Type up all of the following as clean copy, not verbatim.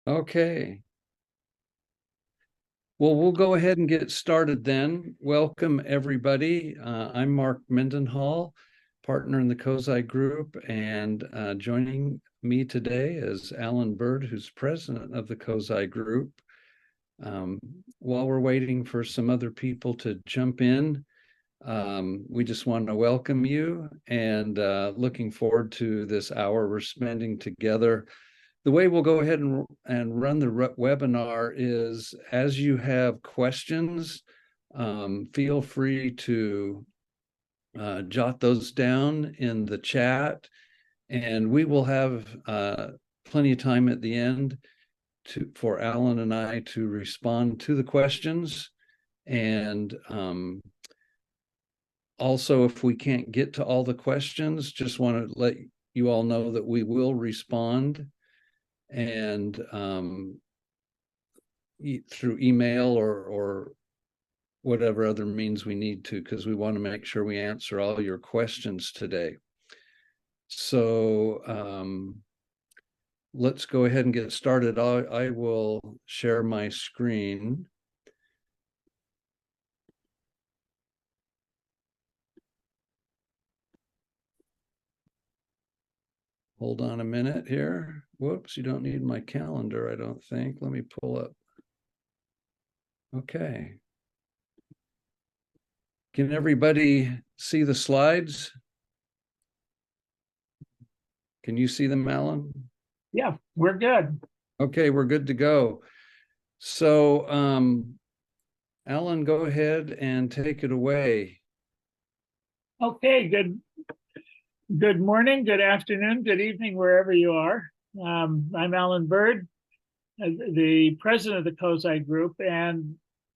Okay. Well, we'll go ahead and get started then. Welcome, everybody. I'm Mark Mendenhall, partner in the Kozai group, and joining me today is Allan Bird, who's president of the Kozai group. While we're waiting for some other people to jump in, we just want to welcome you and looking forward to this hour we're spending together. The way we'll go ahead and run the webinar is, as you have questions, feel free to jot those down in the chat, and we will have plenty of time at the end for Allan and I to respond to the questions. And also, if we can't get to all the questions, just want to let you all know that we will respond, and through email or whatever other means we need to, because we want to make sure we answer all your questions today. So let's go ahead and get started. I will share my screen. Hold on a minute here. Whoops, you don't need my calendar, I don't think. Let me pull up. Okay. Can everybody see the slides? Can you see them, Allan? Yeah, we're good. Okay, we're good to go. So, Allan, go ahead and take it away. Okay, good morning, good afternoon, good evening, wherever you are. I'm Allan Bird, the president of the Kozai group, and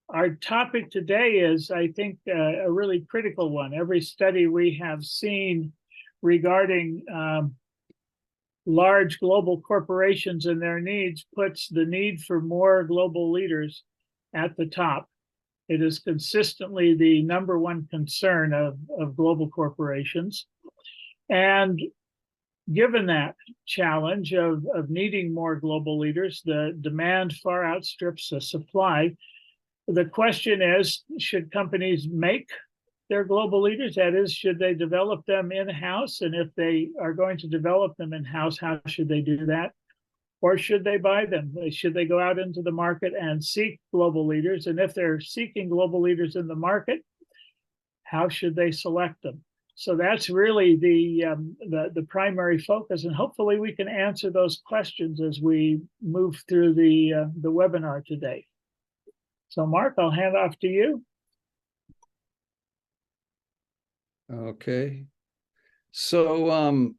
our topic today is, I think, a really critical one. Every study we have seen regarding large global corporations and their needs puts the need for more global leaders at the top. It is consistently the number one concern of global corporations. And given that challenge of needing more global leaders, the demand far outstrips the supply. The question is, should companies make their global leaders? That is, should they develop them in-house? And if they are going to develop them in-house, how should they do that? Or should they buy them? Should they go out into the market and seek global leaders? And if they're seeking global leaders in the market, how should they select them? So that's really the primary focus, and hopefully we can answer those questions as we move through the webinar today. So Mark, I'll hand off to you. Okay. So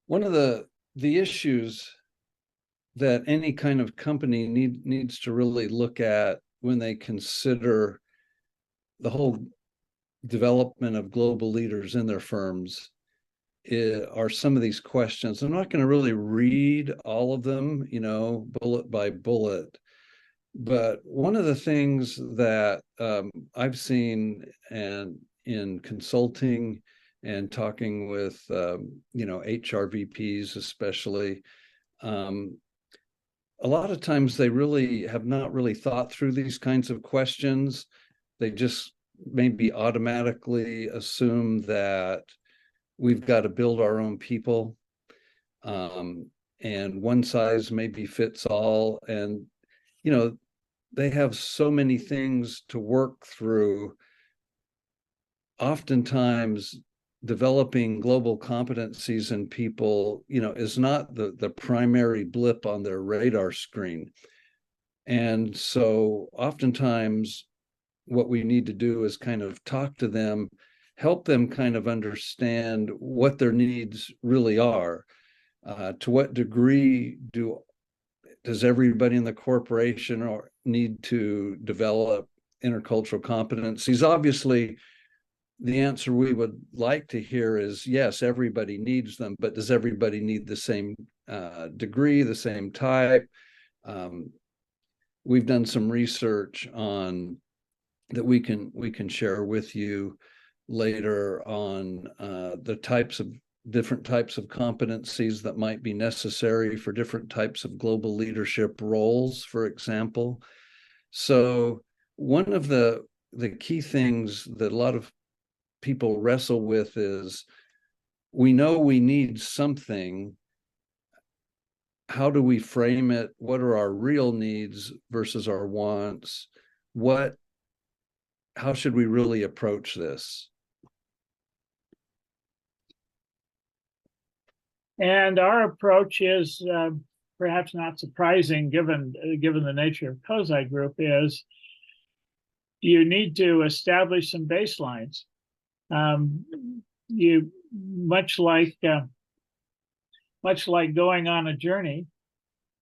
one of the issues that any kind of company needs to really look at when they consider the whole development of global leaders in their firms are some of these questions. I'm not going to really read all of them, bullet by bullet, but one of the things that I've seen and in consulting and talking with HR VPs especially, a lot of times they really have not really thought through these kinds of questions. They just maybe automatically assume that we've got to build our own people, and one size maybe fits all. And, they have so many things to work through. Oftentimes, developing global competencies in people, is not the primary blip on their radar screen. And so oftentimes what we need to do is kind of talk to them, help them kind of understand what their needs really are. To what degree does everybody in the corporation need to develop intercultural competencies? Obviously, the answer we would like to hear is yes, everybody needs them, but does everybody need the same degree, the same type? We've done some research on that we can share with you later on the types of different types of competencies that might be necessary for different types of global leadership roles, for example. So one of the key things that a lot of people wrestle with is, we know we need something. How do we frame it? What are our real needs versus our wants? How should we really approach this? And our approach is perhaps not surprising, given the nature of Kozai Group, is you need to establish some baselines. You much like going on a journey,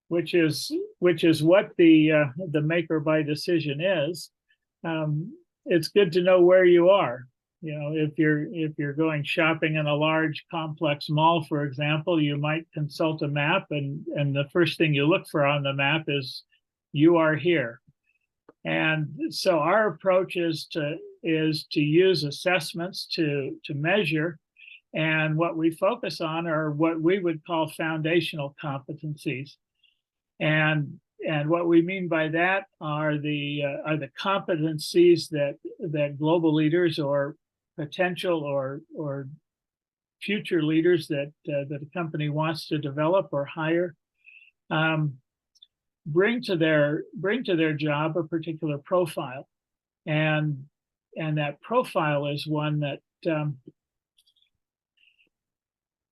which is what the make or buy decision is. It's good to know where you are. You know, if you're going shopping in a large complex mall, for example, you might consult a map, and the first thing you look for on the map is you are here. And so our approach is to use assessments to measure, and what we focus on are what we would call foundational competencies. And what we mean by that are the competencies that global leaders or potential or future leaders that a company wants to develop or hire bring to their job a particular profile, and that profile is one that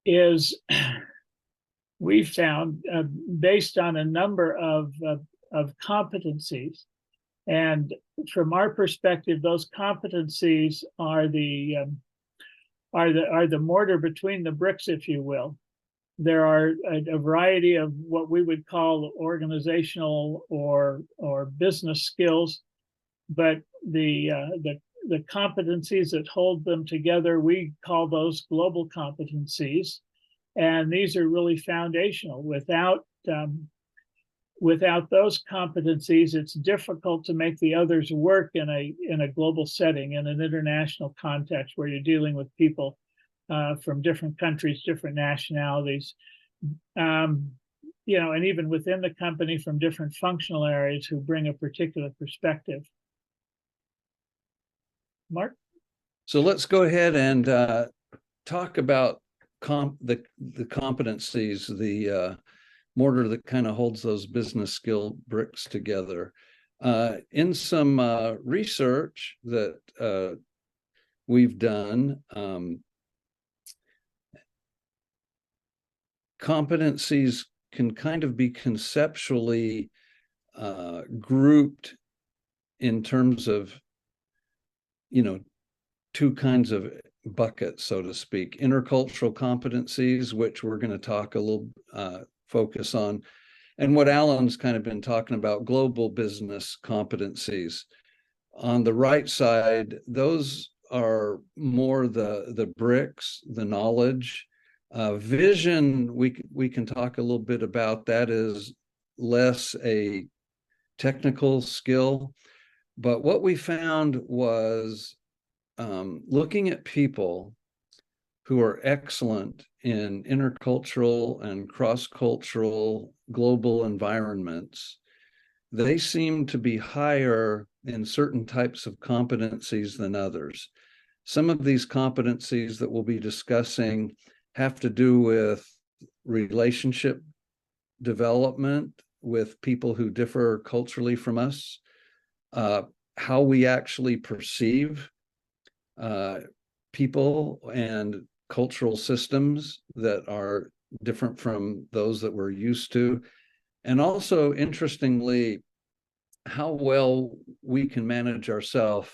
is we've found based on a number of competencies. And from our perspective, those competencies are the mortar between the bricks, if you will. There are a variety of what we would call organizational or business skills, but the competencies that hold them together, we call those global competencies. And these are really foundational. Without those competencies, it's difficult to make the others work in a global setting, in an international context where you're dealing with people from different countries, different nationalities, and even within the company from different functional areas who bring a particular perspective. Mark? So let's go ahead and talk about the competencies, the mortar that kind of holds those business skill bricks together. In some research that we've done, competencies can kind of be conceptually grouped in terms of, two kinds of buckets, so to speak. Intercultural competencies, which we're going to talk a little focus on, and what Allan's kind of been talking about, global business competencies. On the right side, those are more the bricks, the knowledge. Vision, we can talk a little bit about. That is less a technical skill, but what we found was looking at people who are excellent in intercultural and cross-cultural global environments, they seem to be higher in certain types of competencies than others. Some of these competencies that we'll be discussing have to do with relationship development with people who differ culturally from us, how we actually perceive people and cultural systems that are different from those that we're used to. And also, interestingly, how well we can manage ourselves.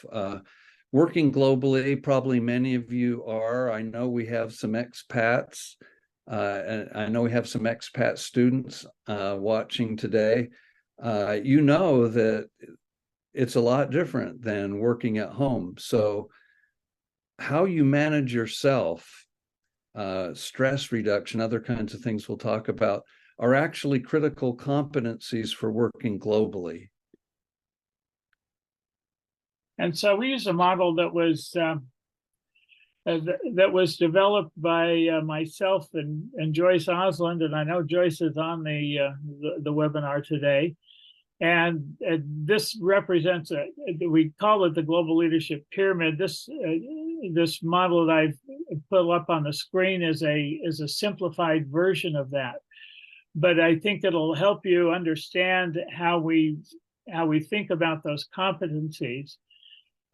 Working globally, probably many of you are. I know we have some expats, and I know we have some expat students watching today. You know that it's a lot different than working at home. So how you manage yourself, stress reduction, other kinds of things we'll talk about, are actually critical competencies for working globally. And so we use a model that was that was developed by myself and Joyce Osland, and I know Joyce is on the webinar today. And this represents we call it the Global Leadership Pyramid. This model that I've put up on the screen is a simplified version of that. But I think it'll help you understand how we think about those competencies.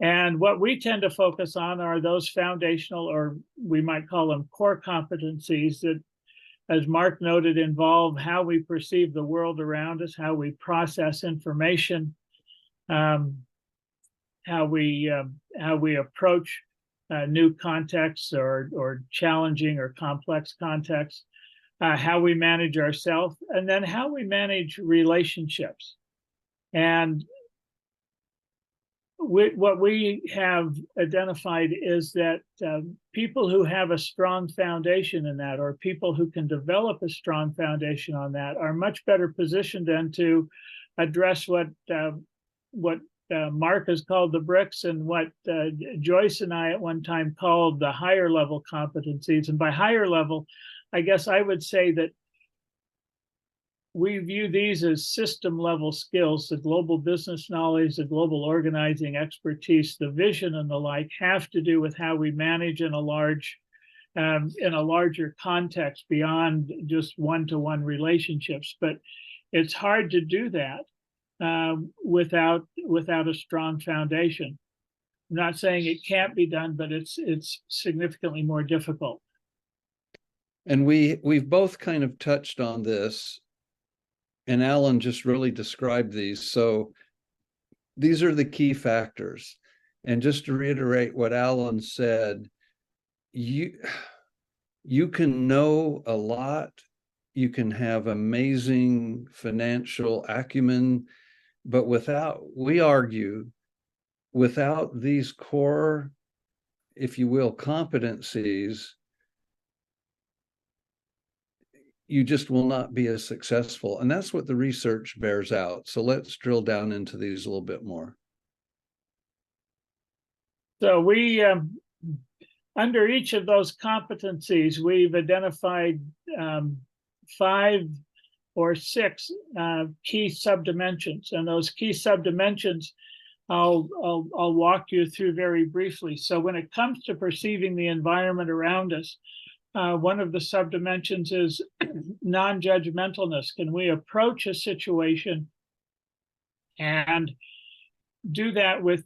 And what we tend to focus on are those foundational, or we might call them core competencies that, as Mark noted, involve how we perceive the world around us, how we process information, how we approach new contexts or challenging or complex contexts, how we manage ourselves, and then how we manage relationships. And what we have identified is that people who have a strong foundation in that, or people who can develop a strong foundation on that, are much better positioned then to address what Mark has called the bricks, and what Joyce and I at one time called the higher level competencies. And by higher level, I guess I would say that we view these as system level skills. The global business knowledge, the global organizing expertise, the vision, and the like have to do with how we manage in a larger context beyond just one-to-one relationships. But it's hard to do that without a strong foundation. I'm not saying it can't be done, but it's significantly more difficult. And we've both kind of touched on this, and Allan just really described these. So these are the key factors. And just to reiterate what Allan said, you can know a lot, you can have amazing financial acumen, but we argue, without these core, if you will, competencies, you just will not be as successful. And that's what the research bears out. So let's drill down into these a little bit more. So we, under each of those competencies, we've identified 5 or 6 key subdimensions. And those key subdimensions, I'll walk you through very briefly. So when it comes to perceiving the environment around us, one of the subdimensions is non-judgmentalness. Can we approach a situation and do that with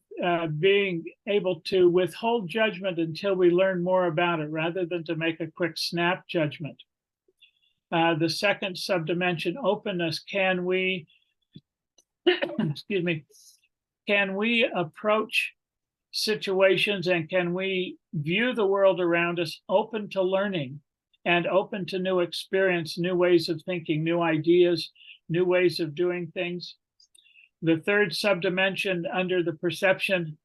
being able to withhold judgment until we learn more about it, rather than to make a quick snap judgment? The second subdimension, openness. Can we, excuse me, can we approach situations and can we view the world around us open to learning and open to new experience, new ways of thinking, new ideas, new ways of doing things? The third subdimension under the perception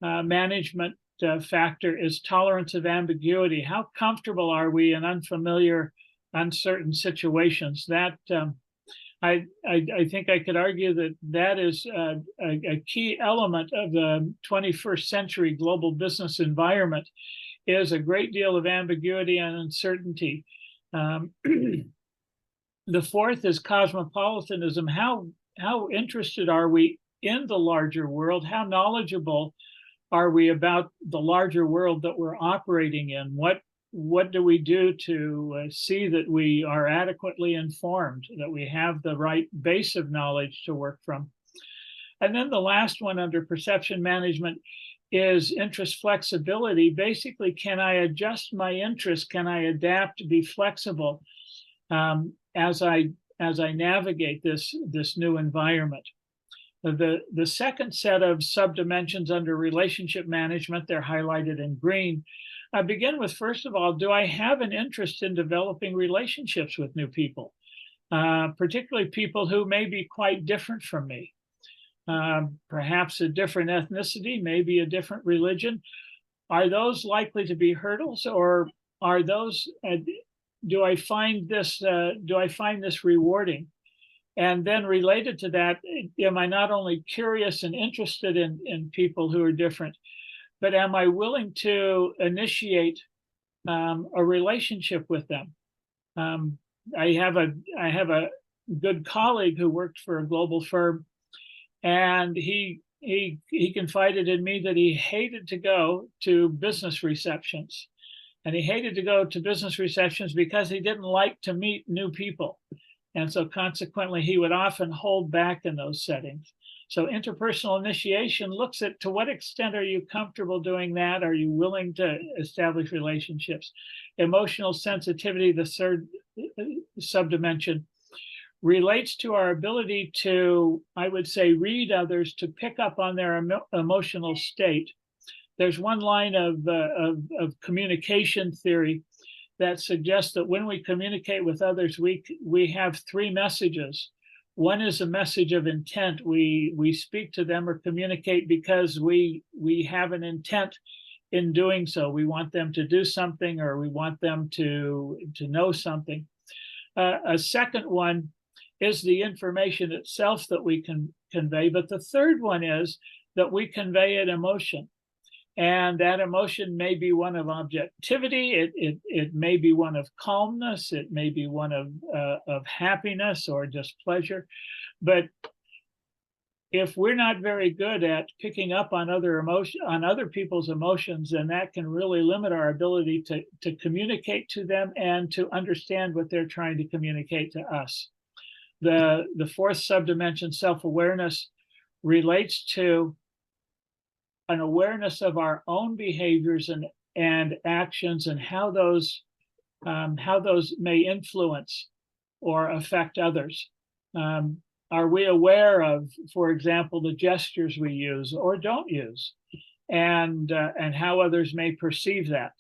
management factor is tolerance of ambiguity. How comfortable are we in unfamiliar, uncertain situations? That I think I could argue that that is a key element of the 21st century global business environment, is a great deal of ambiguity and uncertainty. The fourth is cosmopolitanism. How interested are we in the larger world? How knowledgeable are we about the larger world that we're operating in? What do we do to see that we are adequately informed, that we have the right base of knowledge to work from? And then the last one under perception management is interest flexibility. Basically, can I adjust my interest? Can I adapt, be flexible as I navigate this new environment? The second set of subdimensions under relationship management, they're highlighted in green. I begin with, first of all, do I have an interest in developing relationships with new people, particularly people who may be quite different from me, perhaps a different ethnicity, maybe a different religion? Are those likely to be hurdles, or are those? Do I find this rewarding? And then related to that, am I not only curious and interested in people who are different, but am I willing to initiate a relationship with them? I have a good colleague who worked for a global firm, and he confided in me that he hated to go to business receptions. And he hated to go to business receptions because he didn't like to meet new people. And so consequently, he would often hold back in those settings. So interpersonal initiation looks at, to what extent are you comfortable doing that? Are you willing to establish relationships? Emotional sensitivity, the third subdimension, relates to our ability to, I would say, read others, to pick up on their emotional state. There's one line of communication theory that suggests that when we communicate with others, we have three messages. One is a message of intent. We speak to them or communicate because we have an intent in doing so. We want them to do something, or we want them to know something. A second one is the information itself that we can convey. But the third one is that we convey an emotion. And that emotion may be one of objectivity. It may be one of calmness. It may be one of happiness or just pleasure. But if we're not very good at picking up on other people's emotions, then that can really limit our ability to communicate to them and to understand what they're trying to communicate to us. The fourth subdimension, self-awareness, relates to an awareness of our own behaviors and actions, and how those may influence or affect others. Are we aware of, for example, the gestures we use or don't use, and how others may perceive that?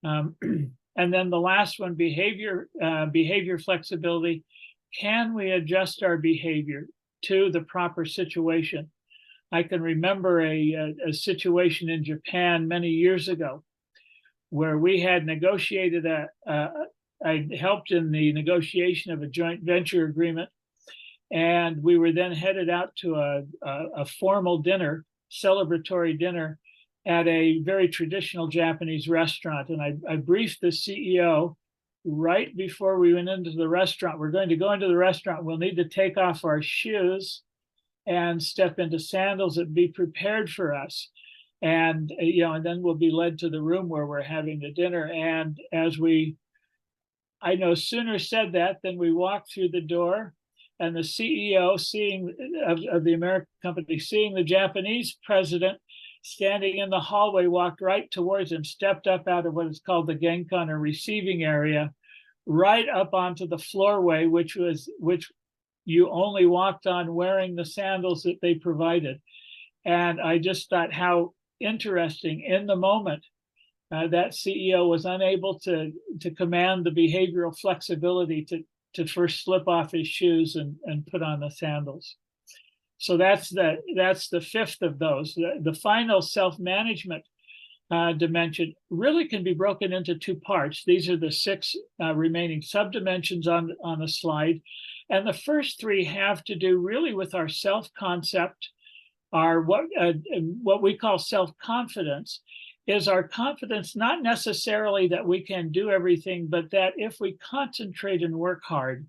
And then the last one, behavior flexibility. Can we adjust our behavior to the proper situation? I can remember a situation in Japan many years ago where we had negotiated I helped in the negotiation of a joint venture agreement, and we were then headed out to a formal dinner, celebratory dinner, at a very traditional Japanese restaurant. And I briefed the CEO right before we went into the restaurant. We're going to go into the restaurant. We'll need to take off our shoes and step into sandals and be prepared for us. And, and then we'll be led to the room where we're having the dinner. And I no sooner said that than we walked through the door, and the CEO of the American company, seeing the Japanese president standing in the hallway, walked right towards him, stepped up out of what is called the Genkan, or receiving area, right up onto the floorway, which you only walked on wearing the sandals that they provided. And I just thought how interesting. In the moment, that CEO was unable to command the behavioral flexibility to first slip off his shoes and put on the sandals. So that's the fifth of those. The final self-management dimension really can be broken into two parts. These are the six remaining subdimensions on the slide. And the first three have to do really with our self-concept, our what we call self-confidence. Is our confidence not necessarily that we can do everything, but that if we concentrate and work hard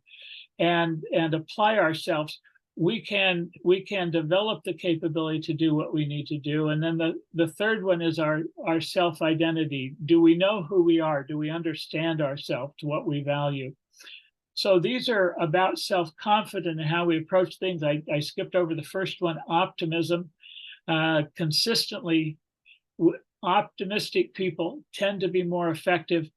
and apply ourselves, we can develop the capability to do what we need to do. And then the third one is our self-identity. Do we know who we are? Do we understand ourselves, to what we value? So these are about self-confidence and how we approach things. I skipped over the first one, optimism. Consistently, optimistic people tend to be more effective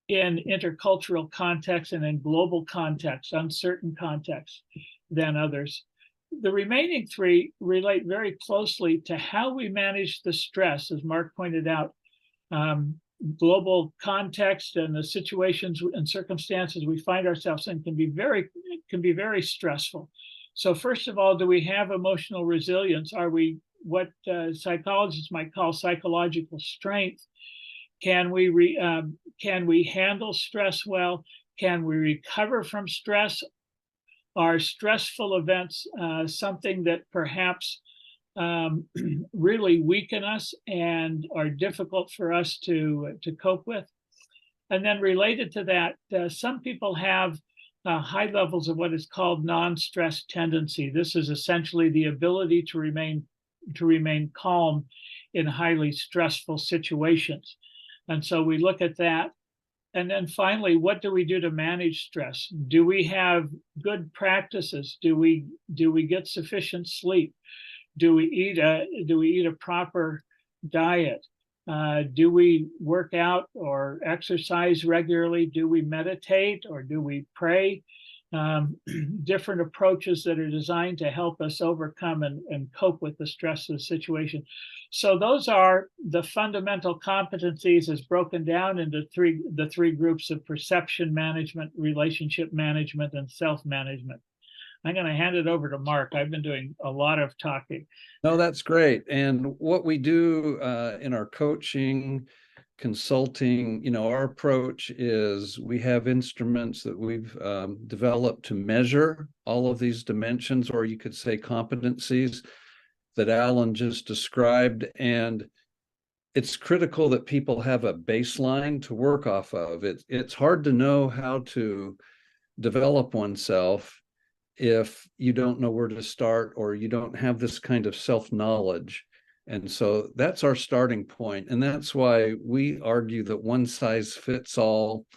in intercultural contexts and in global contexts, uncertain contexts, than others. The remaining three relate very closely to how we manage the stress, as Mark pointed out. Global context and the situations and circumstances we find ourselves in can be very stressful. So first of all, do we have emotional resilience? Are we what psychologists might call psychological strength? Can we handle stress well? Can we recover from stress? Are stressful events something that perhaps really weaken us and are difficult for us to cope with. And then related to that, some people have high levels of what is called non-stress tendency. This is essentially the ability to remain calm in highly stressful situations. And so we look at that. And then finally, what do we do to manage stress? Do we have good practices? Do we get sufficient sleep? Do we eat a proper diet? Do we work out or exercise regularly? Do we meditate or do we pray? Different approaches that are designed to help us overcome and cope with the stress of the situation. So those are the fundamental competencies as broken down into the three groups of perception management, relationship management, and self-management. I'm going to hand it over to Mark. I've been doing a lot of talking. No, that's great. And what we do in our coaching, consulting, our approach is we have instruments that we've developed to measure all of these dimensions, or you could say competencies that Allan just described. And it's critical that people have a baseline to work off of. It's hard to know how to develop oneself if you don't know where to start or you don't have this kind of self-knowledge. And so that's our starting point. And that's why we argue that one size fits all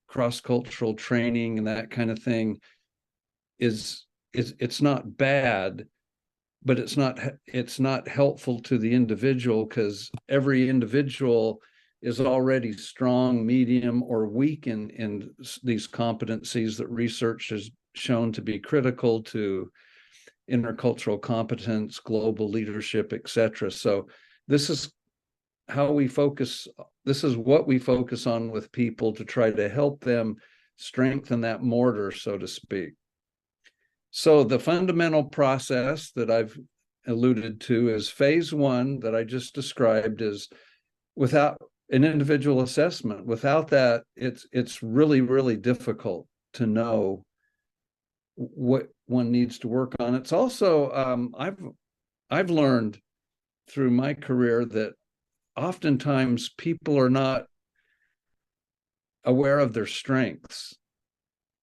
cross-cultural training and that kind of thing is it's not bad, but it's not helpful to the individual, because every individual is already strong, medium, or weak in these competencies that research has shown to be critical to intercultural competence, global leadership, etc. So this is how we focus. This is what we focus on with people to try to help them strengthen that mortar, so to speak. So the fundamental process that I've alluded to is phase one that I just described is without an individual assessment. Without that, it's really, really difficult to know what one needs to work on. It's also I've learned through my career that oftentimes people are not aware of their strengths,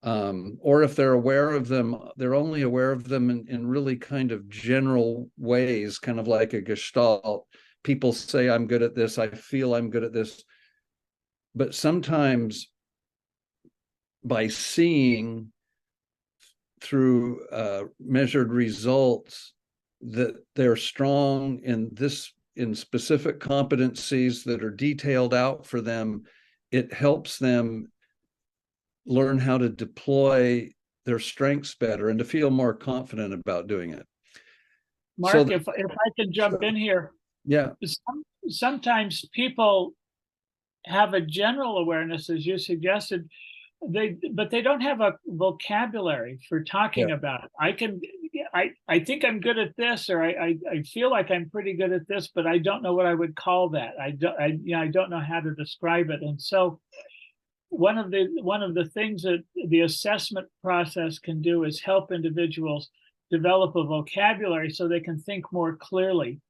or if they're aware of them, they're only aware of them in really kind of general ways, kind of like a gestalt. People say, I'm good at this, I feel I'm good at this. But sometimes by seeing through measured results that they're strong in specific competencies that are detailed out for them, it helps them learn how to deploy their strengths better and to feel more confident about doing it. Mark, if I can jump in here. Yeah. Sometimes people have a general awareness, as you suggested, but they don't have a vocabulary for talking about it. I think I'm good at this, or I feel like I'm pretty good at this, but I don't know what I would call that. I don't know how to describe it. And so one of the things that the assessment process can do is help individuals develop a vocabulary so they can think more clearly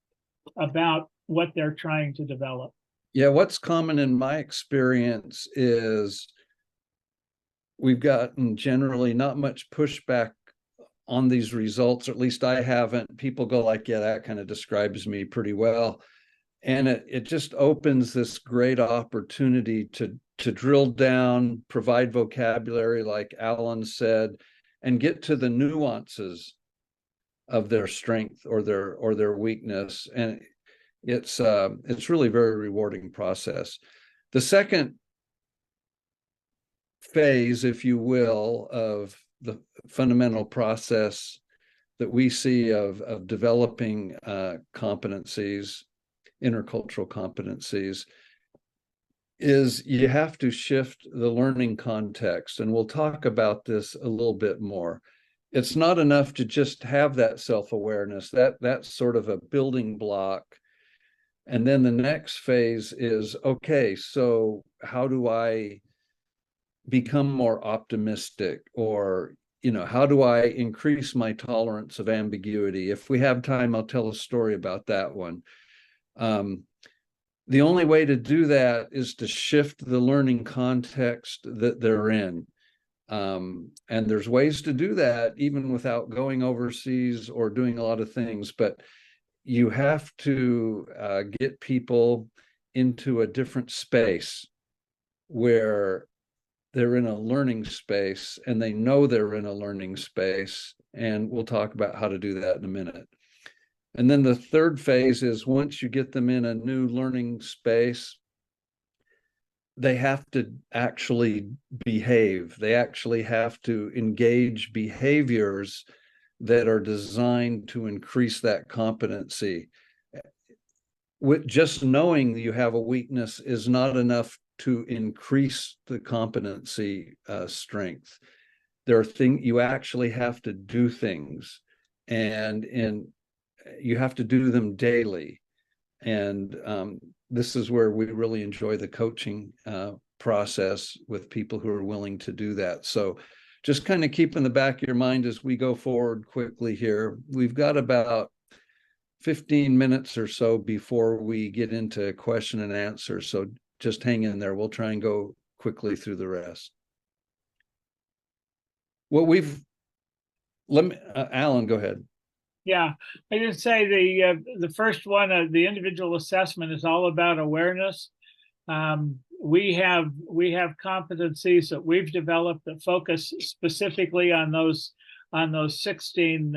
about what they're trying to develop. Yeah, what's common in my experience is we've gotten generally not much pushback on these results, or at least I haven't. People go like, yeah, that kind of describes me pretty well. And it just opens this great opportunity to drill down, provide vocabulary, like Allan said, and get to the nuances of their strength or their weakness. And it's really a very rewarding process. The second phase, if you will, of the fundamental process that we see of developing competencies, intercultural competencies, is you have to shift the learning context. And we'll talk about this a little bit more. It's not enough to just have that self-awareness. That's sort of a building block. And then the next phase is, okay, so how do I become more optimistic, or how do I increase my tolerance of ambiguity? If we have time, I'll tell a story about that one. The only way to do that is to shift the learning context that they're in. And there's ways to do that even without going overseas or doing a lot of things, but you have to get people into a different space where they're in a learning space and they know they're in a learning space. And we'll talk about how to do that in a minute. And then the third phase is once you get them in a new learning space, they have to actually behave. They actually have to engage behaviors that are designed to increase that competency. With just knowing you have a weakness is not enough to increase the competency strength. There are things you actually have to do things, and you have to do them daily. And this is where we really enjoy the coaching process with people who are willing to do that. So just kind of keep in the back of your mind as we go forward quickly here. We've got about 15 minutes or so before we get into question and answer. So just hang in there. We'll try and go quickly through the rest. Allan, go ahead. Yeah, I did say the first one, the individual assessment, is all about awareness. We have competencies that we've developed that focus specifically on those 16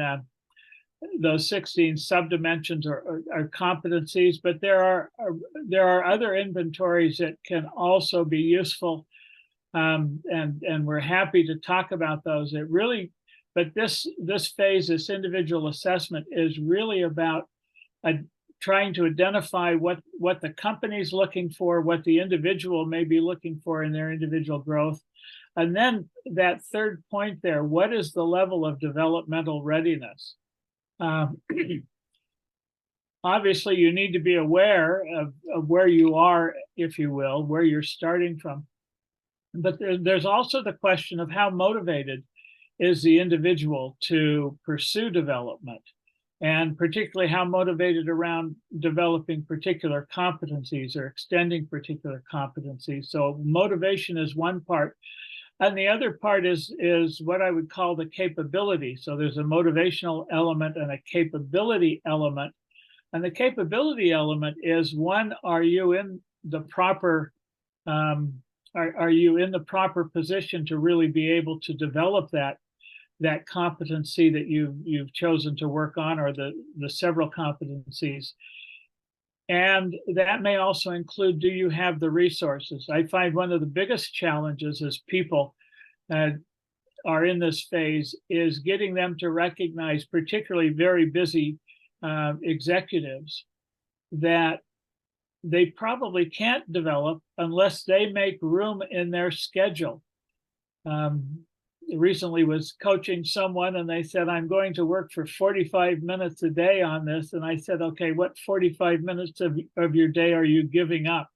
subdimensions or competencies, but there are other inventories that can also be useful, and we're happy to talk about those. But this phase, this individual assessment, is really about trying to identify what the company's looking for, what the individual may be looking for in their individual growth. And then that third point there, what is the level of developmental readiness? Obviously, you need to be aware of where you are, if you will, where you're starting from. But there's also the question of how motivated is the individual to pursue development, and particularly how motivated around developing particular competencies or extending particular competencies. So motivation is one part. And the other part is what I would call the capability. So there's a motivational element and a capability element. And the capability element is, one, are you in the proper position to really be able to develop that competency that you've chosen to work on, or the several competencies? And that may also include, do you have the resources? I find one of the biggest challenges as people are in this phase is getting them to recognize, particularly very busy executives, that they probably can't develop unless they make room in their schedule. Recently was coaching someone and they said, I'm going to work for 45 minutes a day on this. And I said, okay, what 45 minutes of your day are you giving up?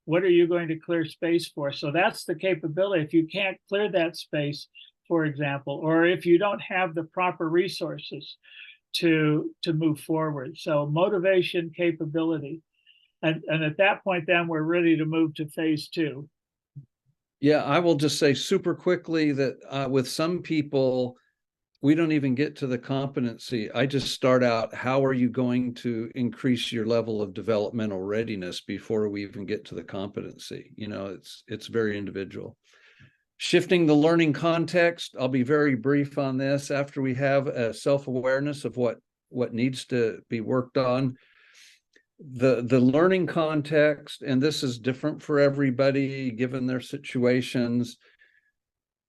What are you going to clear space for? So that's the capability. If you can't clear that space, for example, or if you don't have the proper resources to move forward. So motivation, capability. And at that point, then we're ready to move to phase two. Yeah, I will just say super quickly that with some people, we don't even get to the competency. I just start out, how are you going to increase your level of developmental readiness before we even get to the competency? It's very individual. Shifting the learning context, I'll be very brief on this. After we have a self-awareness of what needs to be worked on, the learning context, and this is different for everybody given their situations,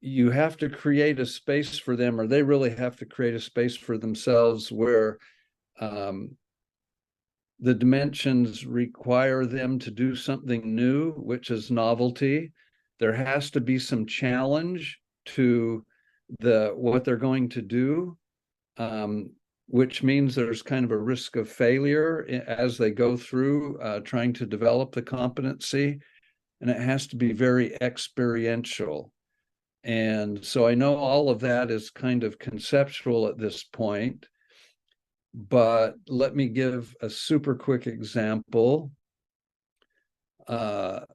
you have to create a space for them, or they really have to create a space for themselves where the dimensions require them to do something new, which is novelty. There has to be some challenge to what they're going to do, which means there's kind of a risk of failure as they go through trying to develop the competency. And it has to be very experiential. And so I know all of that is kind of conceptual at this point, but let me give a super quick example. An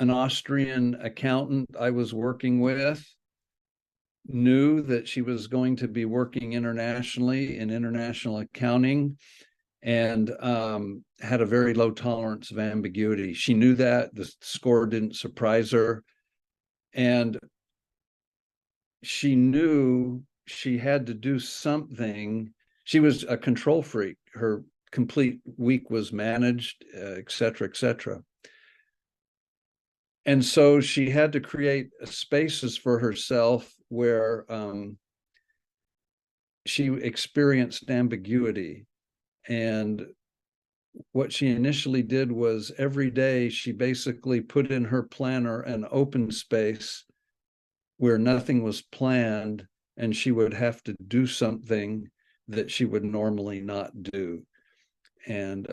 Austrian accountant I was working with knew that she was going to be working internationally in international accounting, and had a very low tolerance of ambiguity. She knew that. The score didn't surprise her. And she knew she had to do something. She was a control freak. Her complete week was managed, et cetera, et cetera. And so she had to create spaces for herself where she experienced ambiguity. And what she initially did was every day she basically put in her planner an open space where nothing was planned, and she would have to do something that she would normally not do. And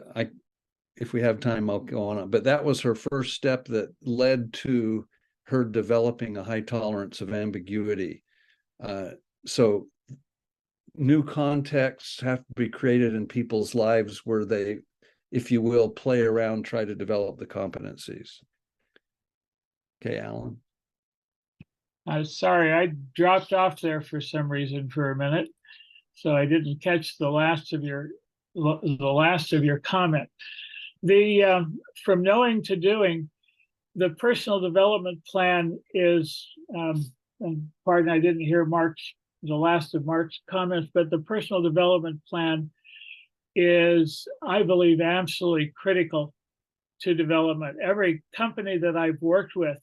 if we have time, I'll go on. But that was her first step that led to her developing a high tolerance of ambiguity. So new contexts have to be created in people's lives where they, if you will, play around, try to develop the competencies. Okay, Allan. Sorry, I dropped off there for some reason for a minute, so I didn't catch the last of your comment. The from knowing to doing, the personal development plan is, and pardon, I didn't hear the last of Mark's comments, but the personal development plan is, I believe, absolutely critical to development. Every company that I've worked with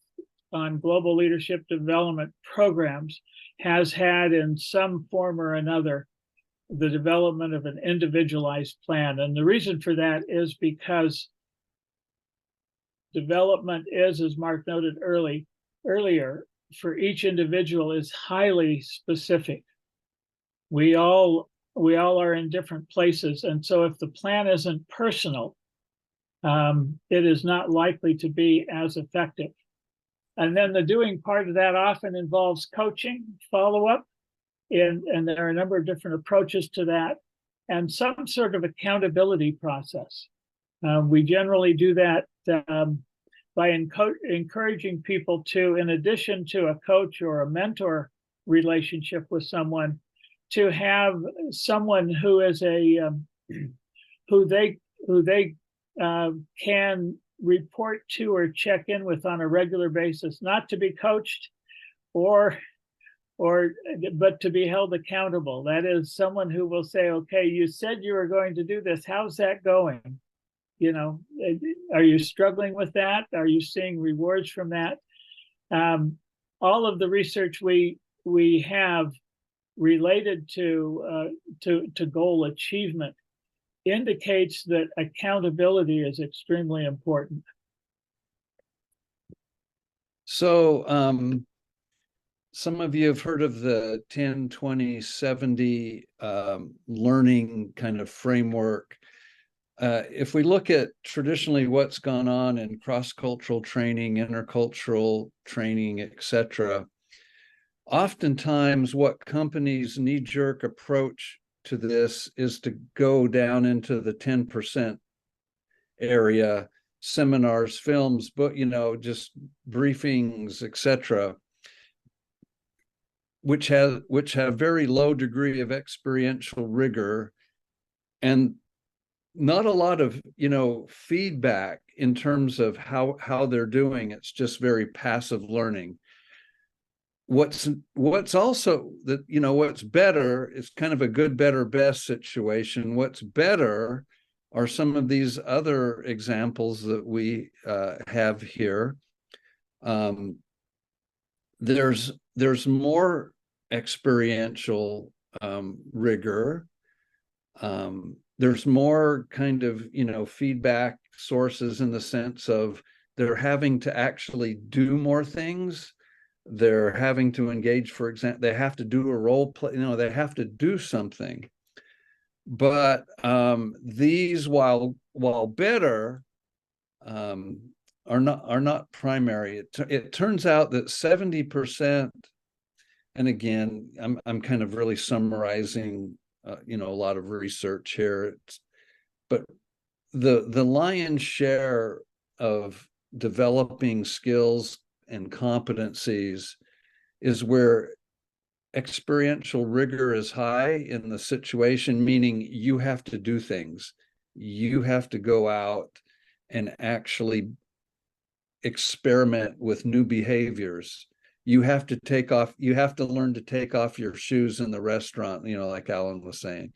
on global leadership development programs has had in some form or another the development of an individualized plan. And the reason for that is because development is, as Mark noted earlier, for each individual is highly specific. We all are in different places. And so if the plan isn't personal, it is not likely to be as effective. And then the doing part of that often involves coaching, follow-up, and there are a number of different approaches to that, and some sort of accountability process. We generally do that by encouraging people to, in addition to a coach or a mentor relationship with someone, to have someone who is who they can report to or check in with on a regular basis, not to be coached but to be held accountable. That is someone who will say, okay, you said you were going to do this. How's that going? You know, are you struggling with that? Are you seeing rewards from that? All of the research we have related to goal achievement indicates that accountability is extremely important. So some of you have heard of the 10, 20, 70 learning kind of framework. If we look at traditionally what's gone on in cross-cultural training, intercultural training, etc., oftentimes what companies' knee-jerk approach to this is to go down into the 10% area, seminars, films, but just briefings, etc., which have very low degree of experiential rigor and not a lot of feedback in terms of how they're doing. It's just very passive learning. What's also that what's better is kind of a good, better, best situation. What's better are some of these other examples that we have here. There's more experiential rigor. There's more kind of feedback sources in the sense of they're having to actually do more things. They're having to engage, for example, they have to do a role play, they have to do something. But these, while better, are not primary. It turns out that 70% and again, I'm kind of really summarizing, a lot of research here. But the lion's share of developing skills and competencies is where experiential rigor is high in the situation, meaning you have to do things. You have to go out and actually experiment with new behaviors. You have to learn to take off your shoes in the restaurant, like Allan was saying.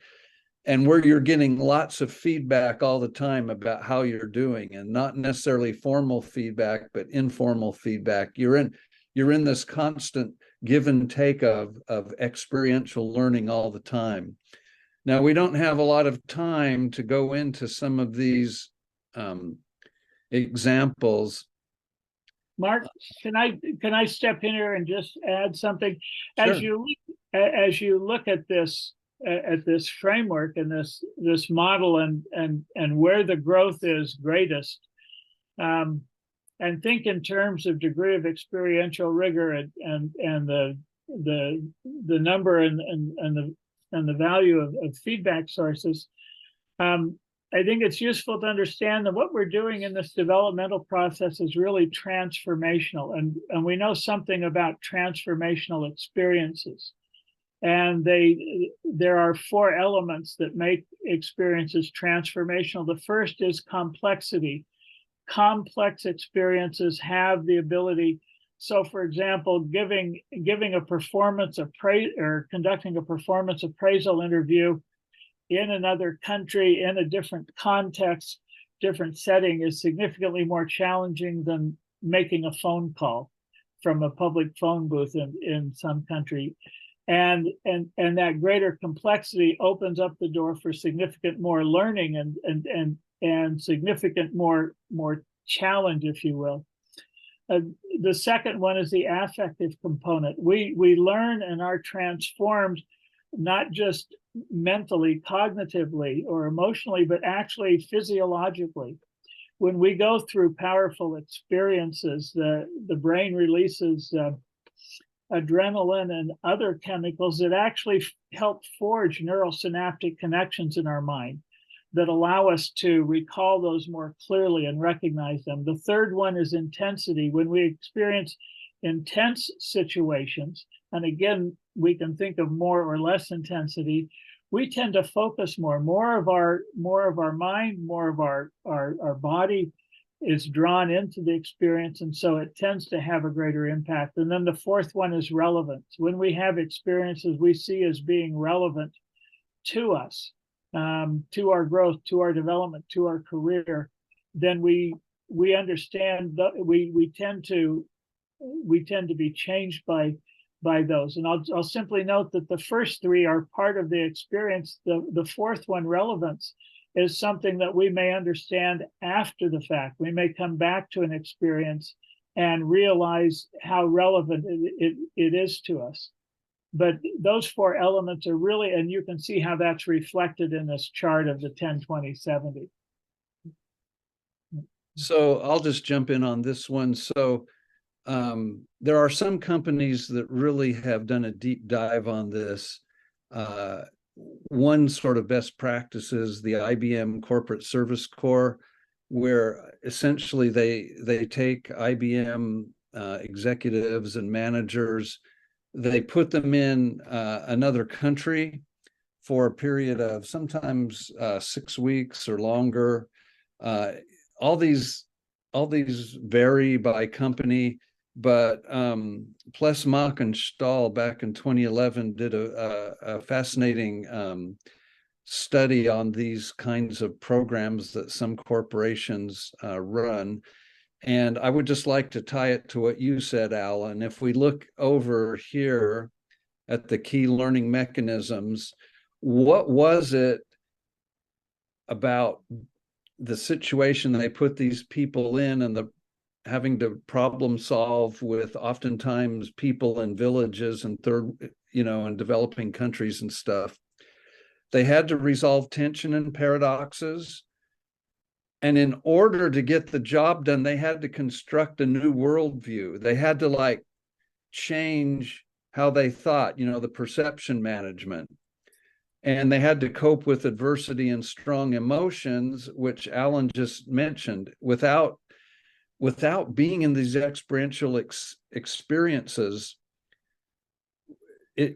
And where you're getting lots of feedback all the time about how you're doing, and not necessarily formal feedback, but informal feedback. You're in this constant give and take of experiential learning all the time. Now, we don't have a lot of time to go into some of these examples. Mark, can I step in here and just add something? Sure. As you look at this framework and this model and where the growth is greatest, and think in terms of degree of experiential rigor and the number and the value of feedback sources. I think it's useful to understand that what we're doing in this developmental process is really transformational, and we know something about transformational experiences. And there are 4 elements that make experiences transformational. The first is complexity. Complex experiences have the ability. So, for example, giving a performance appraisal or conducting a performance appraisal interview in another country, in a different context, different setting, is significantly more challenging than making a phone call from a public phone booth in some country. And that greater complexity opens up the door for significant more learning and significant more challenge, if you will. The second one is the affective component. We learn and are transformed not just mentally, cognitively, or emotionally, but actually physiologically. When we go through powerful experiences, the brain releases adrenaline and other chemicals that actually help forge neurosynaptic connections in our mind that allow us to recall those more clearly and recognize them. The third one is intensity. When we experience intense situations, and again, we can think of more or less intensity, we tend to focus more of our mind, more of our body is drawn into the experience, and so it tends to have a greater impact. And then the fourth one is relevance. When we have experiences we see as being relevant to us, to our growth, to our development, to our career, then we understand that we tend to be changed by those. And I'll simply note that the first 3 are part of the experience. The fourth one, relevance, is something that we may understand after the fact. We may come back to an experience and realize how relevant it is to us. But those 4 elements are really, and you can see how that's reflected in this chart of the 10, 20, 70. So I'll just jump in on this one. So there are some companies that really have done a deep dive on this. One sort of best practice is the IBM Corporate Service Corps, where essentially they take IBM executives and managers, they put them in another country for a period of sometimes 6 weeks or longer. All these vary by company, but Plesmach and Stahl back in 2011 did a fascinating study on these kinds of programs that some corporations run. And I would just like to tie it to what you said, Allan. If we look over here at the key learning mechanisms, what was it about the situation they put these people in and the having to problem solve with oftentimes people in villages and in developing countries and stuff? They had to resolve tension and paradoxes. And in order to get the job done, they had to construct a new worldview. They had to change how they thought, the perception management. And they had to cope with adversity and strong emotions, which Allan just mentioned, without being in these experiential experiences.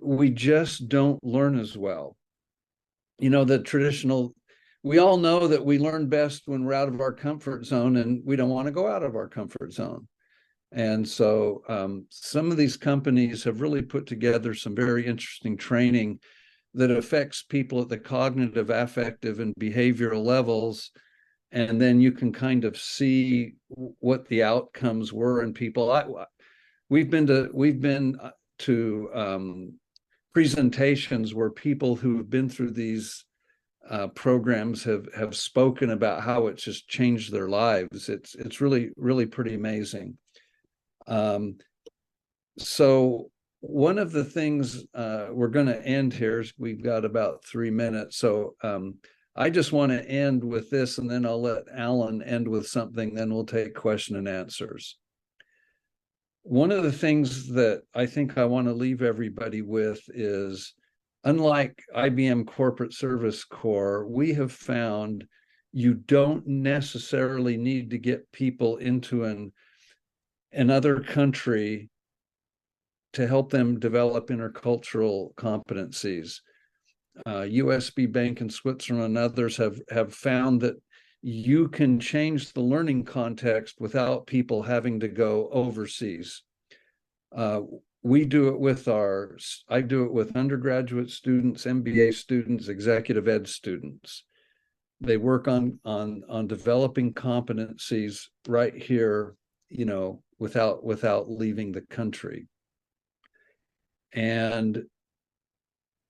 We just don't learn as well. The traditional, we all know that we learn best when we're out of our comfort zone, and we don't want to go out of our comfort zone. And so some of these companies have really put together some very interesting training that affects people at the cognitive, affective, and behavioral levels. And then you can kind of see what the outcomes were in people. We've been to presentations where people who have been through these programs have spoken about how it's just changed their lives. It's really, really pretty amazing. So one of the things we're going to end here is we've got about 3 minutes. So I just want to end with this, and then I'll let Allan end with something. Then we'll take question and answers. One of the things that I think I want to leave everybody with is, unlike IBM Corporate Service Corps, we have found you don't necessarily need to get people into another country to help them develop intercultural competencies. USB Bank in Switzerland and others have found that you can change the learning context without people having to go overseas. I do it with undergraduate students, MBA students, executive ed students. They work on developing competencies right here, without leaving the country. And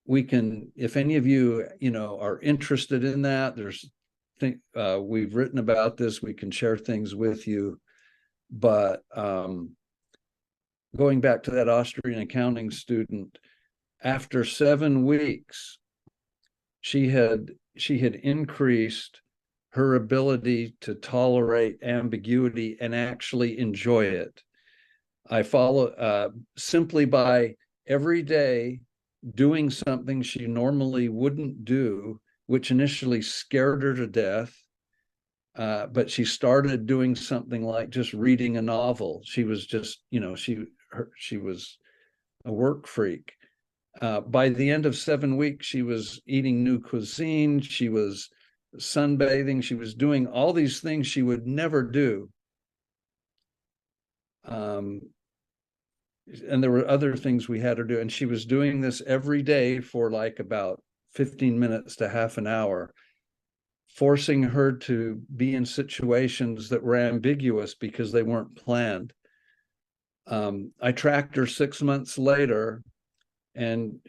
we can, if any of you, are interested in that, we've written about this, we can share things with you. But going back to that Austrian accounting student, after 7 weeks, she had increased her ability to tolerate ambiguity and actually enjoy it. I follow simply by every day doing something she normally wouldn't do, which initially scared her to death. But she started doing something like just reading a novel. She was just, she was a work freak. By the end of 7 weeks, she was eating new cuisine. She was sunbathing. She was doing all these things she would never do. And there were other things we had her do. And she was doing this every day for like about 15 minutes to half an hour, forcing her to be in situations that were ambiguous because they weren't planned. I tracked her 6 months later, and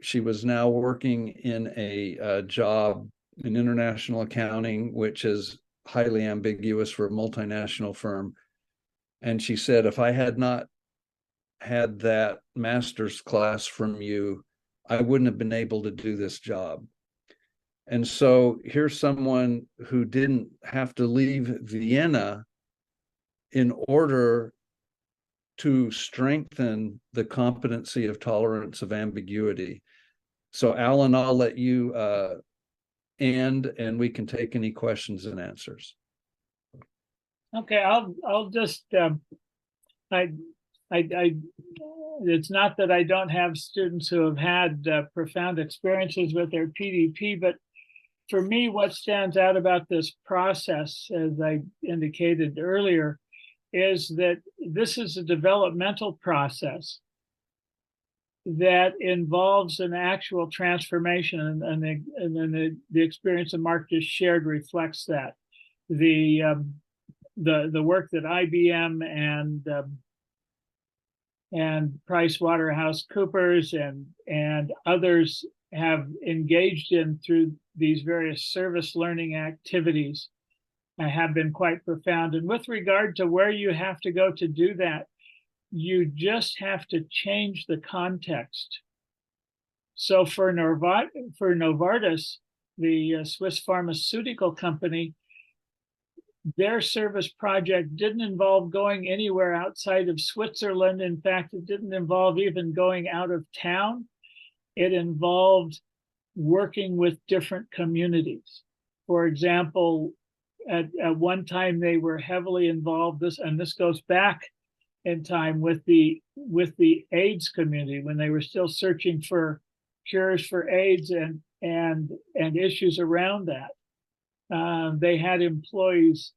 she was now working in a job in international accounting, which is highly ambiguous for a multinational firm. And she said, if I had not had that master's class from you, I wouldn't have been able to do this job. And so here's someone who didn't have to leave Vienna in order to strengthen the competency of tolerance of ambiguity. So Allan, I'll let you end, and we can take any questions and answers. Okay, I'll just it's not that I don't have students who have had profound experiences with their PDP, but for me, what stands out about this process, as I indicated earlier, is that this is a developmental process that involves an actual transformation, and then the experience that Mark just shared reflects that. The work that IBM and PricewaterhouseCoopers and others have engaged in through these various service learning activities have been quite profound. And with regard to where you have to go to do that, you just have to change the context. So for Novartis, the Swiss pharmaceutical company, their service project didn't involve going anywhere outside of Switzerland. In fact, it didn't involve even going out of town. It involved working with different communities. For example, at one time they were heavily involved, this goes back in time with the AIDS community when they were still searching for cures for AIDS and issues around that. They had employees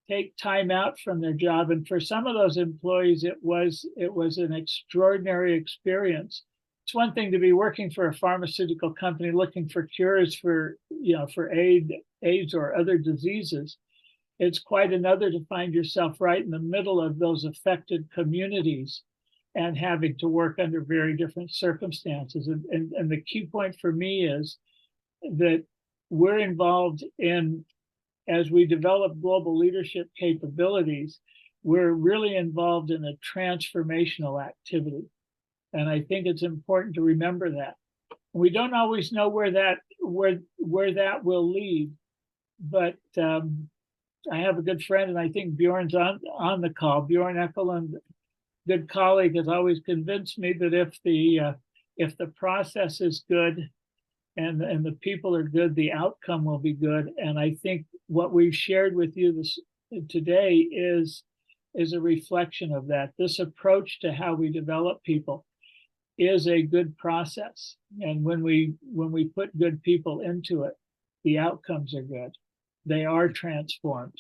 take time out from their job, and for some of those employees, it was an extraordinary experience. It's one thing to be working for a pharmaceutical company looking for cures for AIDS or other diseases. It's quite another to find yourself right in the middle of those affected communities and having to work under very different circumstances. And the key point for me is that we're involved in, as we develop global leadership capabilities, we're really involved in a transformational activity. And I think it's important to remember that. We don't always know where that will lead, but I have a good friend, and I think Bjorn's on the call. Bjorn Ekelund, good colleague, has always convinced me that if the process is good and the people are good, the outcome will be good. And I think what we've shared with you today is a reflection of that. This approach to how we develop people is a good process, and when we put good people into it, the outcomes are good. They are transformed.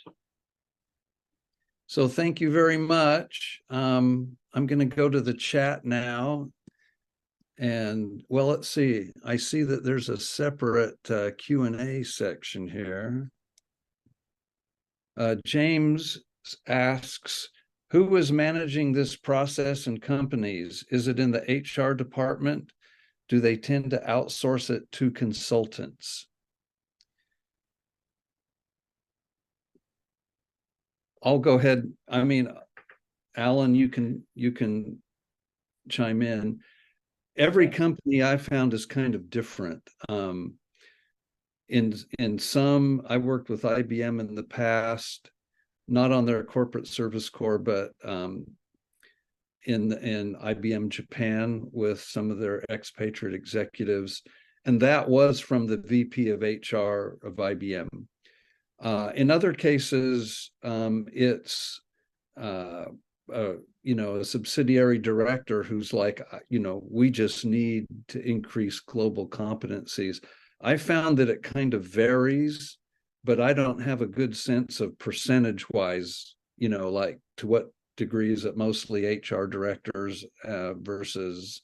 So thank you very much. I'm going to go to the chat now. And well, let's see. I see that there's a separate Q&A section here. James asks, who is managing this process in companies? Is it in the HR department? Do they tend to outsource it to consultants? I'll go ahead. I mean, Allan, you can chime in. Every company I found is kind of different. In some, I worked with IBM in the past, not on their corporate service corps, but in IBM Japan with some of their expatriate executives, and that was from the VP of HR of IBM. In other cases, it's a subsidiary director who's like, we just need to increase global competencies. I found that it kind of varies, but I don't have a good sense of percentage-wise, like to what degree is it mostly HR directors versus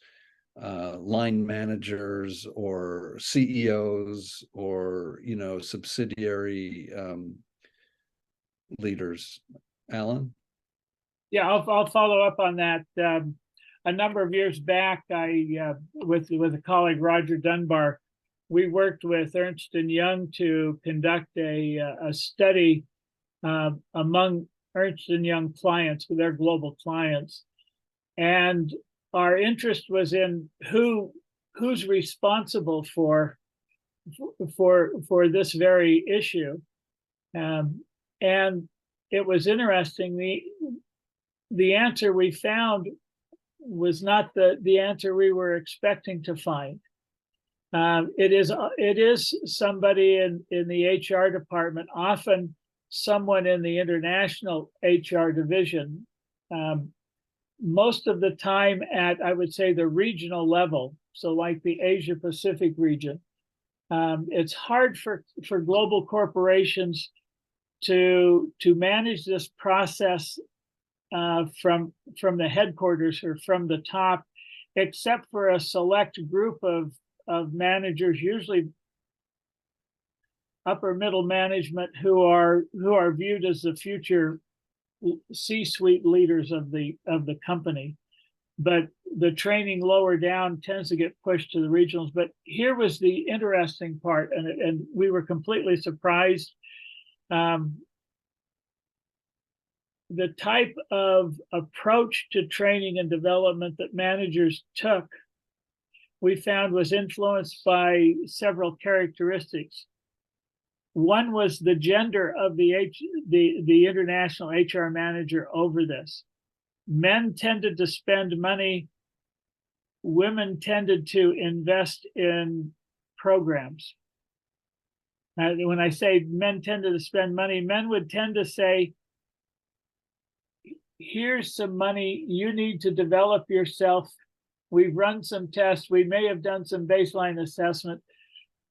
line managers or CEOs or, subsidiary leaders. Allan? Yeah, I'll follow up on that. A number of years back, I with a colleague, Roger Dunbar, we worked with Ernst & Young to conduct a study among Ernst & Young clients, with their global clients, and our interest was in who's responsible for this very issue, and it was interesting. The answer we found was not the answer we were expecting to find. It is somebody in the HR department, often someone in the international HR division, most of the time at, I would say, the regional level, so like the Asia Pacific region. It's hard for global corporations to manage this process from the headquarters or from the top, except for a select group of managers, usually upper middle management, who are viewed as the future C-suite leaders of the company. But the training lower down tends to get pushed to the regionals. But here was the interesting part, and we were completely surprised. The type of approach to training and development that managers took, we found, was influenced by several characteristics. One was the gender of the international HR manager over this. Men tended to spend money. Women tended to invest in programs. When I say men tended to spend money, men would tend to say, here's some money, you need to develop yourself. We've run some tests, we may have done some baseline assessment.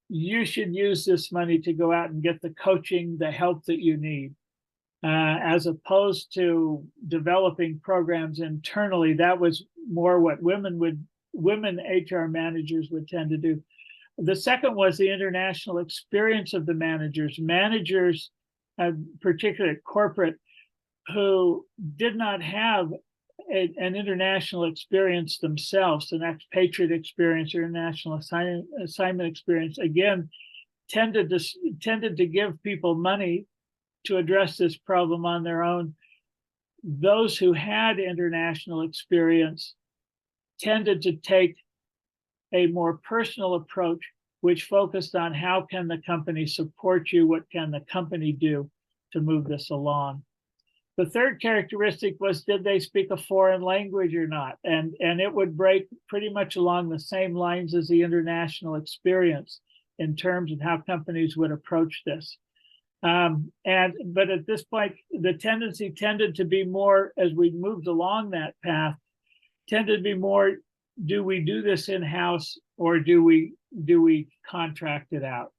You should use this money to go out and get the coaching, the help that you need. As opposed to developing programs internally, that was more what women HR managers would tend to do. The second was the international experience of the managers. Managers, particularly corporate, who did not have an international experience themselves, an expatriate experience or international assignment experience, again, tended to give people money to address this problem on their own. Those who had international experience tended to take a more personal approach, which focused on how can the company support you, what can the company do to move this along. The third characteristic was, did they speak a foreign language or not? And it would break pretty much along the same lines as the international experience in terms of how companies would approach this. But at this point, the tendency tended to be more, as we moved along that path, tended to be more, do we do this in-house or do we contract it out?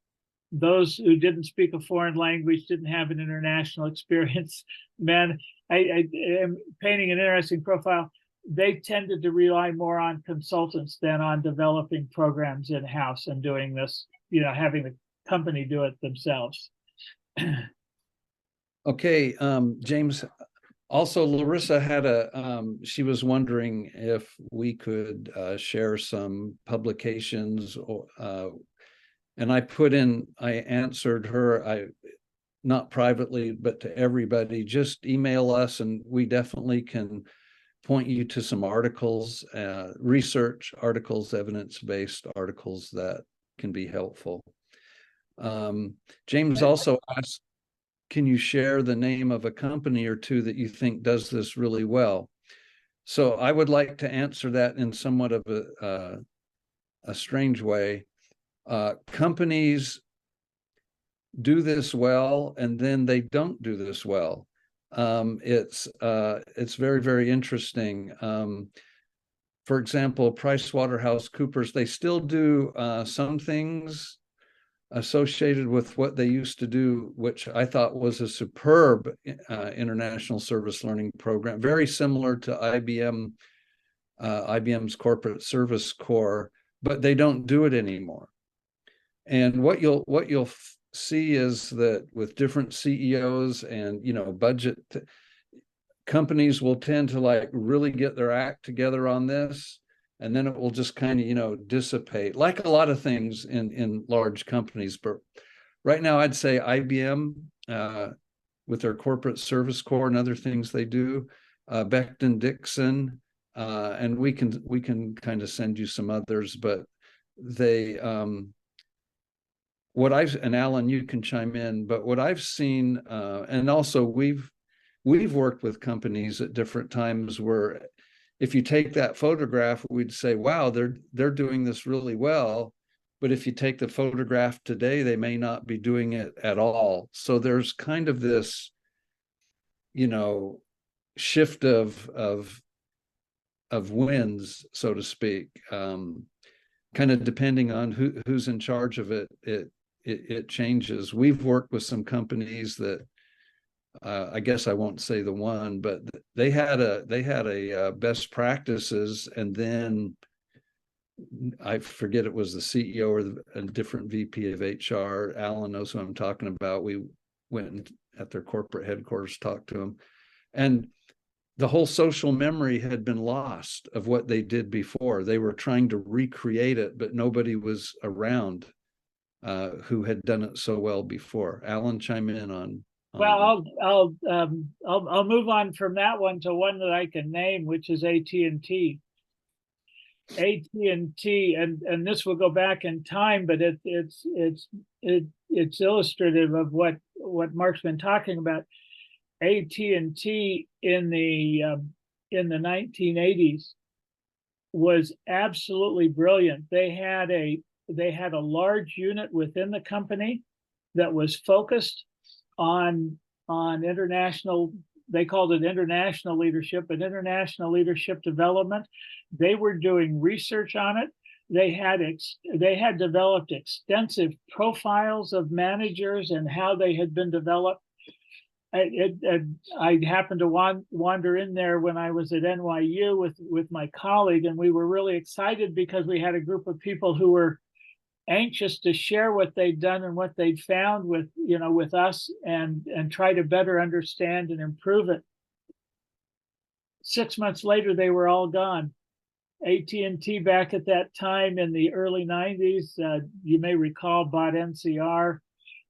Those who didn't speak a foreign language, didn't have an international experience, men, I am painting an interesting profile. They tended to rely more on consultants than on developing programs in-house and doing this, having the company do it themselves. Okay, James. Also, Larissa had she was wondering if we could share some publications, and I answered her, not privately, but to everybody, just email us and we definitely can point you to some articles, research articles, evidence-based articles that can be helpful. James also asked, can you share the name of a company or two that you think does this really well? So I would like to answer that in somewhat of a strange way. Companies do this well, and then they don't do this well. It's very, very interesting. For example, PricewaterhouseCoopers, they still do some things associated with what they used to do, which I thought was a superb international service learning program, very similar to IBM's Corporate Service Corps, but they don't do it anymore. And what you'll see is that with different CEOs and budget, companies will tend to really get their act together on this, and then it will just kind of dissipate, like a lot of things in large companies. But right now, I'd say IBM with their Corporate Service Corps and other things they do, Becton Dixon, and we can kind of send you some others, but they and Allan, you can chime in, but what I've seen, and also we've worked with companies at different times where if you take that photograph, we'd say, wow, they're doing this really well. But if you take the photograph today, they may not be doing it at all. So there's kind of this, shift of winds, so to speak, kind of depending on who's in charge of it. It changes. We've worked with some companies that I guess I won't say the one, but they had a best practices, and then I forget, it was the CEO or a different VP of HR. Allan knows who I'm talking about. We went at their corporate headquarters, talked to them, and the whole social memory had been lost of what they did before. They were trying to recreate it, but nobody was around who had done it so well before. Allan, chime in on. Well, I'll move on from that one to one that I can name, which is AT&T. AT&T, and this will go back in time, but it's illustrative of what Mark's been talking about. AT&T in the 1980s was absolutely brilliant. They had a large unit within the company that was focused on international. They called it international leadership, but international leadership development. They were doing research on it. They had developed extensive profiles of managers and how they had been developed. I happened to wander in there when I was at NYU with my colleague, and we were really excited because we had a group of people who were anxious to share what they'd done and what they'd found with us and try to better understand and improve it. 6 months later, they were all gone. AT&T back at that time in the early 90s, you may recall, bought NCR,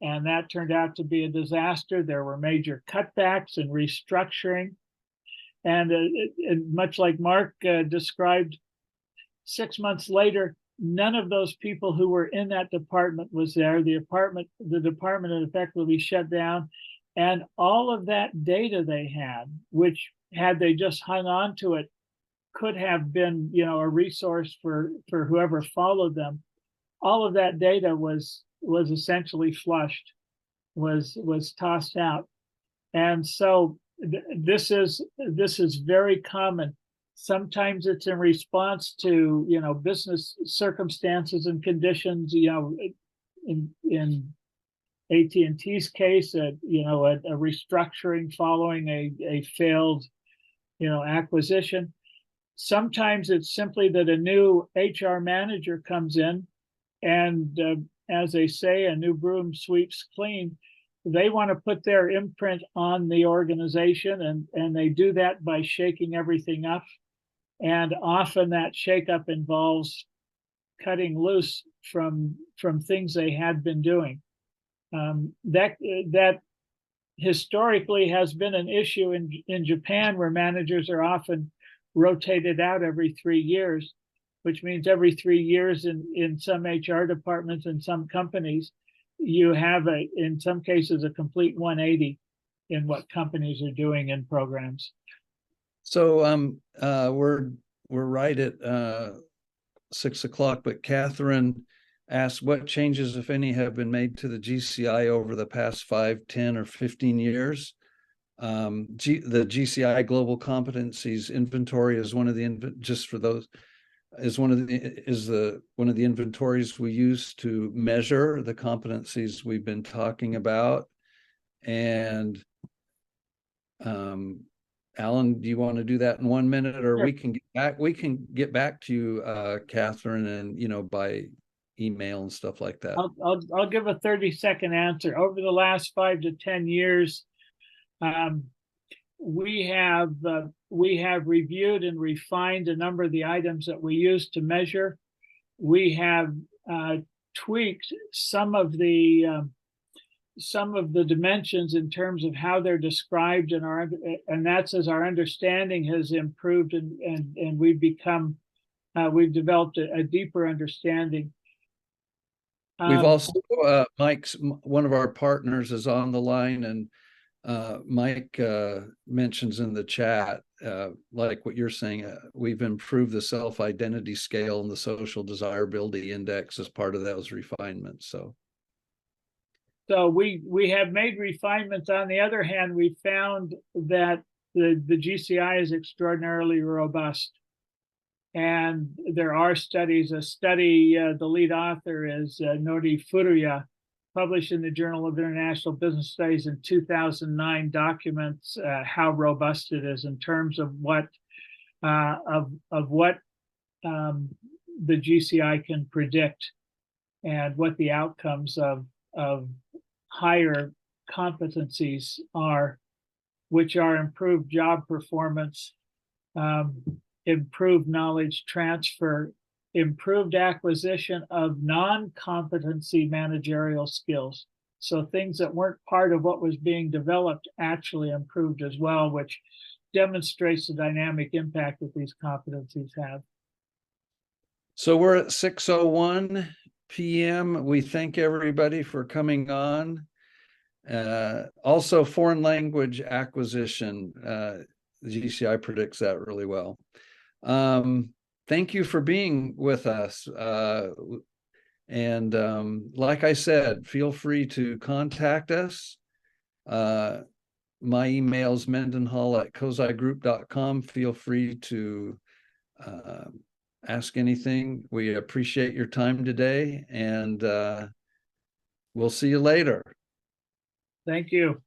and that turned out to be a disaster. There were major cutbacks and restructuring. And much like Mark described, 6 months later, none of those people who were in that department was there. The department had effectively shut down. And all of that data they had, which had they just hung on to it, could have been, a resource for whoever followed them. All of that data was essentially flushed, was tossed out. And so this is very common. Sometimes it's in response to business circumstances and conditions. In AT&T's case, a restructuring following a failed acquisition. Sometimes it's simply that a new HR manager comes in, and as they say, a new broom sweeps clean. They want to put their imprint on the organization, and they do that by shaking everything up. And often that shakeup involves cutting loose from things they had been doing. That historically has been an issue in Japan, where managers are often rotated out every 3 years, which means every 3 years in some HR departments and some companies, you have in some cases a complete 180 in what companies are doing in programs. So we're right at 6 o'clock, but Catherine asked, what changes, if any, have been made to the GCI over the past 5, 10, or 15 years? The GCI Global Competencies Inventory is one of the one of the inventories we use to measure the competencies we've been talking about. And Allan, do you want to do that in 1 minute, or sure. We can get back to you, Catherine, and by email and stuff like that. I'll give a 30-second answer. Over the last 5 to 10 years, we have reviewed and refined a number of the items that we use to measure. We have tweaked some of the dimensions in terms of how they're described, and that's as our understanding has improved, and we've developed a deeper understanding. We've also Mike's, one of our partners, is on the line, and Mike mentions in the chat, like what you're saying, we've improved the self-identity scale and the social desirability index as part of those refinements. So we have made refinements. On the other hand, we found that the GCI is extraordinarily robust. And there are studies, the lead author is Nori Furuya, published in the Journal of International Business Studies in 2009, documents how robust it is in terms of what the GCI can predict and what the outcomes of higher competencies are, which are improved job performance, improved knowledge transfer, improved acquisition of non-competency managerial skills. So things that weren't part of what was being developed actually improved as well, which demonstrates the dynamic impact that these competencies have. So we're at 6:01 p.m. We thank everybody for coming on. Also, foreign language acquisition. The GCI predicts that really well. Thank you for being with us. Like I said, feel free to contact us. My email is mendenhall@kozaigroup.com. Feel free to ask anything. We appreciate your time today, and we'll see you later. Thank you.